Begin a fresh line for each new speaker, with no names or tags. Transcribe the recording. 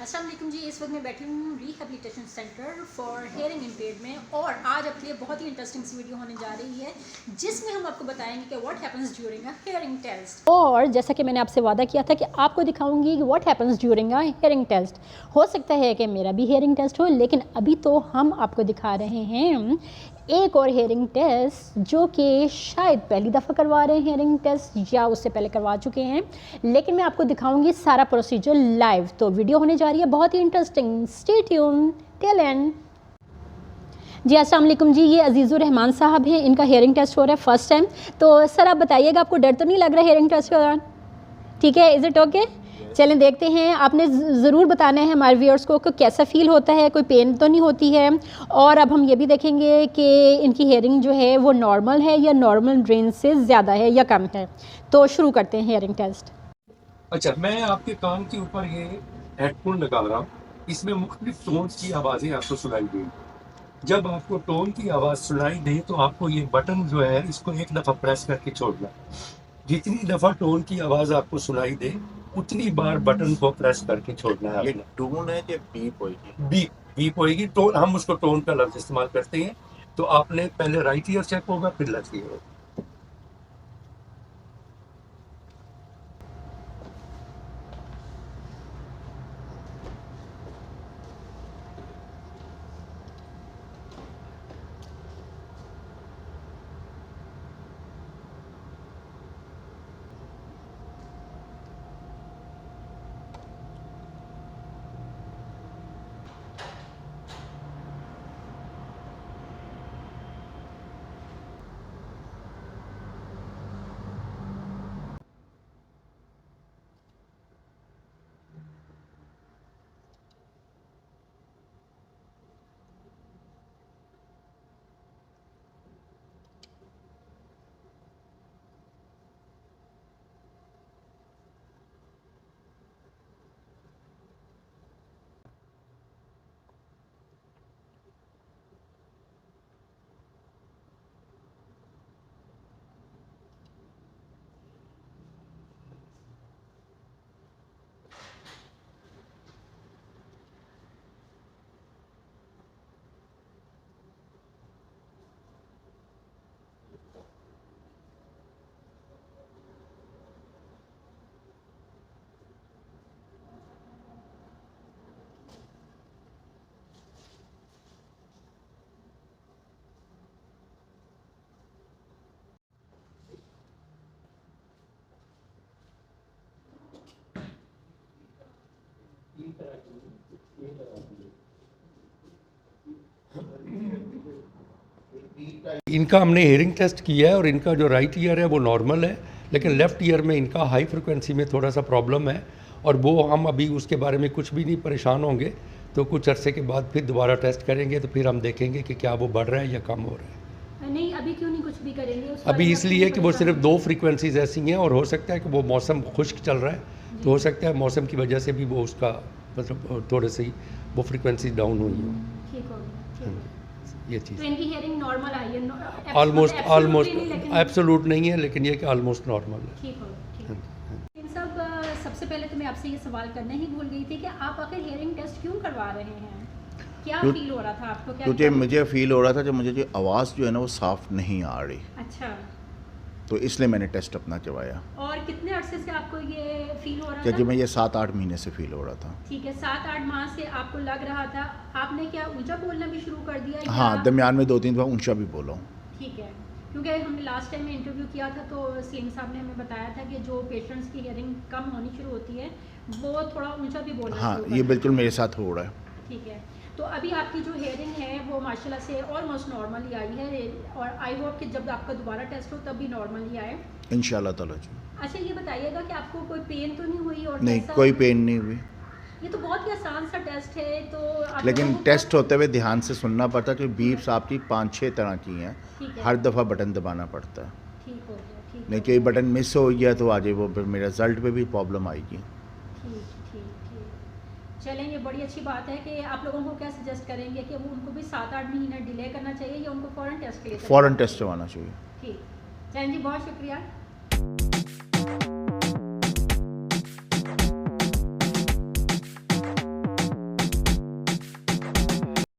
अस्सलाम वालेकुम जी। इस वक्त मैं बैठी हूँ rehabilitation centre for hearing impaired में और आज आपके लिए बहुत ही इंटरेस्टिंग सी वीडियो होने जा रही है जिसमें हम आपको बताएंगे कि what happens during a hearing test. और जैसा कि मैंने आपसे वादा किया था कि आपको दिखाऊंगी कि what happens during a hearing test. हो सकता है कि मेरा भी हेयरिंग टेस्ट हो, लेकिन अभी तो हम आपको दिखा रहे हैं एक और हेयरिंग टेस्ट जो कि शायद पहली दफ़ा करवा रहे हैं हेयरिंग टेस्ट या उससे पहले करवा चुके हैं, लेकिन मैं आपको दिखाऊंगी सारा प्रोसीजर लाइव। तो वीडियो होने जा रही है बहुत ही interesting. Stay tune till end. जी अस्सलाम वालेकुम जी, ये अजीज़ुर रहमान साहब हैं, इनका हेयरिंग टेस्ट हो रहा है फर्स्ट टाइम। तो सर आप बताइएगा, आपको डर तो नहीं लग रहा हेयरिंग टेस्ट के दौरान? ठीक है, इज़ इट ओके? चलें देखते हैं। आपने ज़रूर बताना है हमारे व्यूअर्स को कि कैसा फ़ील होता है, कोई पेन तो नहीं होती है। और अब हम ये भी देखेंगे कि इनकी हेयरिंग जो है वो नॉर्मल है या नॉर्मल रेंज से ज़्यादा है या कम है। तो शुरू करते हैं हेयरिंग टेस्ट।
अच्छा, मैं आपके कान के ऊपर ये हेडफोन लगा रहा हूँ। इसमें मुख्तलिफ टोन्स की आवाज़ें आपको सुनाई देंगी। जब आपको टोन की आवाज़ सुनाई दे तो आपको ये बटन जो है इसको एक दफ़ा प्रेस करके छोड़ना। जितनी दफ़ा टोन की आवाज़ आपको सुनाई दे उतनी बार बटन को प्रेस करके छोड़ना है।
ये
आपने
टून है कि बीप होगी?
बीप बीप होएगी। टोन, हम उसको टोन का लफ्ज़ इस्तेमाल करते हैं। तो आपने पहले राइट ईयर चेक होगा, फिर लेफ्ट ईयर होगा। इनका हमने हेयरिंग टेस्ट किया है और इनका जो राइट ईयर है वो नॉर्मल है, लेकिन लेफ़्ट ईयर में इनका हाई फ्रिक्वेंसी में थोड़ा सा प्रॉब्लम है। और वो हम अभी उसके बारे में कुछ भी नहीं परेशान होंगे। तो कुछ अरसे के बाद फिर दोबारा टेस्ट करेंगे तो फिर हम देखेंगे कि क्या वो बढ़ रहा है या कम हो रहा है।
नहीं, अभी क्यों नहीं कुछ भी करेंगे?
अभी इसलिए कि वो सिर्फ 2 फ्रीक्वेंसीज ऐसी हैं और हो सकता है कि वो मौसम खुश्क चल रहा है, तो हो सकता है मौसम की वजह से भी वो उसका मतलब थोड़े से वो फ्रीक्वेंसी डाउन हुई हो।
ठीक हो गया, ठीक है।
ये चीज़
तो इनकी हेयरिंग नॉर्मल आई है?
ऑलमोस्ट एब्सोल्यूट नहीं है, लेकिन ये कि ऑलमोस्ट नॉर्मल है।
ठीक हो, ठीक है। इन सब सबसे पहले तो मैं आपसे ये सवाल करना ही भूल गई थी कि आप आखिर हेयरिंग टेस्ट क्यों करवा रहे हैं? क्या फील हो रहा था आपको? क्या
क्योंकि मुझे फील हो रहा था जब मुझे जो आवाज़ जो है ना वो साफ नहीं आ रही,
अच्छा,
तो इसलिए मैंने टेस्ट अपना करवाया।
और कितने अरसे से आपको ये फील हो रहा
क्या
था?
जी, मैं ये 7-8 महीने से फील हो रहा था।
ठीक है, 7-8 माह से आपको लग रहा था। आपने क्या ऊंचा बोलना भी शुरू कर दिया?
हाँ,
या
दरमियान में 2-3 बार ऊंचा भी बोला हूँ।
ठीक है, क्योंकि हमने लास्ट टाइम में इंटरव्यू किया था तो सलीम साहब ने हमें बताया था कि जो पेशेंट्स की हियरिंग कम होनी शुरू होती है वो थोड़ा ऊंचा भी बोलना
हाँ,
शुरू
ये
करते
बिल्कुल
हैं।
मेरे साथ हो रहा है।
ठीक है, तो अभी आपकी जो हेयरिंग है वो माशाल्लाह से ऑलमोस्ट नॉर्मली आई है और आई होप कि जब आपका दोबारा टेस्ट हो तब भी नॉर्मली आए
इंशाल्लाह ताला जी।
अच्छा, ये बताइएगा कि आपको कोई पेन तो नहीं हुई? और
नहीं,
कैसा?
कोई पेन नहीं हुई।
ये तो बहुत ही आसान सा टेस्ट है। तो आप
लेकिन
लोगों को
टेस्ट होते हुए ध्यान से सुनना पड़ता है, क्योंकि बीप्स आपकी 5-6 तरह की हैं।
ठीक है,
हर दफ़ा बटन दबाना पड़ता है।
ठीक हो गया, ठीक
नहीं
हो
कि ये
गया।
बटन मिस हो गया तो आगे वो फिर मेरे रिजल्ट पे भी प्रॉब्लम आएगी।
ठीक ठीक ठीक, चलें, ये बड़ी अच्छी बात है कि आप लोगों को क्या सजेस्ट करेंगे कि वो उनको भी 7-8 महीने डिले करना चाहिए या उनको फ़ौरन टेस्ट के लिए
फ़ौरन टेस्ट करवाना चाहिए।
ठीक। चलें जी, बहुत शुक्रिया।